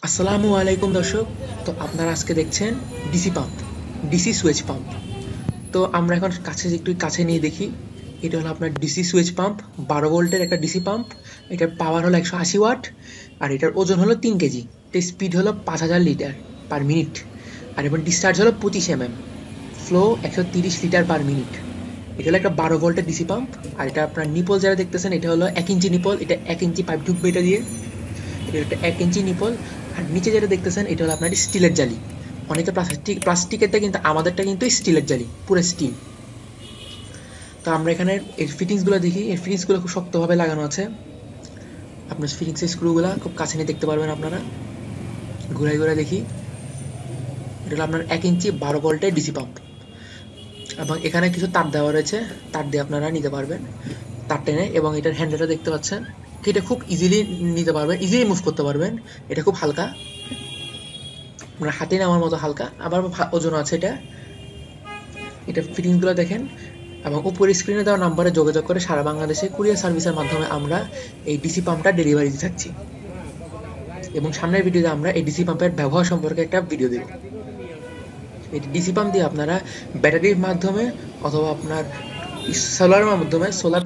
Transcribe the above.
আসসালামু আলাইকুম দর্শক। তো আপনারা আজকে দেখছেন DC pump, DC switch pump. তো আমরা এখন একটু কাছে নিয়ে দেখি। এটা হলো আপনার ডিসি সুইচ পাম্প, 12 ভোল্টের একটা ডিসি পাম্প। এটার পাওয়ার হলো 180 ওয়াট, আর এটার ওজন হলো 3 কেজি। এটার স্পিড হলো 5000 লিটার পার মিনিট, আর এবং ডিসচার্জ হলো 25 mm, flow 130 litre per minute. এটা হলো একটা 12 ভোল্টের ডিসি পাম্প। আর এটা আপনার নিপল যারা দেখতেছেন, এটা হলো 1 ইঞ্চি নিপল। এটা 1 ইঞ্চি পাইপ ঢুকবে এটা দিয়ে। এটা একটা 1 ইঞ্চি নিপল। আর নিচে যেটা দেখতেছেন, এটা হলো আপনার স্টিলের জালি। অনেকে প্লাস্টিকের দেয়, কিন্তু আমাদেরটা কিন্তু স্টিলের জালি, পুরো স্টিল। তো আমরা এখানে এর ফিটিংসগুলো দেখি। এর ফিটিংসগুলো খুব শক্তভাবে লাগানো আছে। আপনার ফিটিংসের স্ক্রুগুলো খুব কাছে নিয়ে দেখতে পারবেন আপনারা। ঘুরাই ঘুরাই দেখি। এটা হলো আপনার 1 ইঞ্চি 12 ভোল্টের ডিসি পাম্প। এবং এখানে কিছু তার দেওয়া রয়েছে, তার দিয়ে আপনারা নিতে পারবেন তার টেনে। এবং এটার হ্যান্ডেলটা দেখতে পাচ্ছেন, এটা খুব ইজিলি নিতে পারবেন, ইজিলি মুভ করতে পারবেন। এটা খুব হালকা, মানে হাতে নেওয়ার মতো হালকা, আবার ওজন আছে এটা। এটা ফিটিংসগুলো দেখেন। এবং উপরে স্ক্রিনে দেওয়া নাম্বারে যোগাযোগ করে সারা বাংলাদেশে কুরিয়ার সার্ভিসের মাধ্যমে আমরা এই ডিসি পাম্পটা ডেলিভারি দিতে থাকছি। এবং সামনের ভিডিওতে আমরা এই ডিসি পাম্পের ব্যবহার সম্পর্কে একটা ভিডিও দেব। এই ডিসি পাম্প দিয়ে আপনারা ব্যাটারির মাধ্যমে অথবা আপনার সোলারের মাধ্যমে, সোলার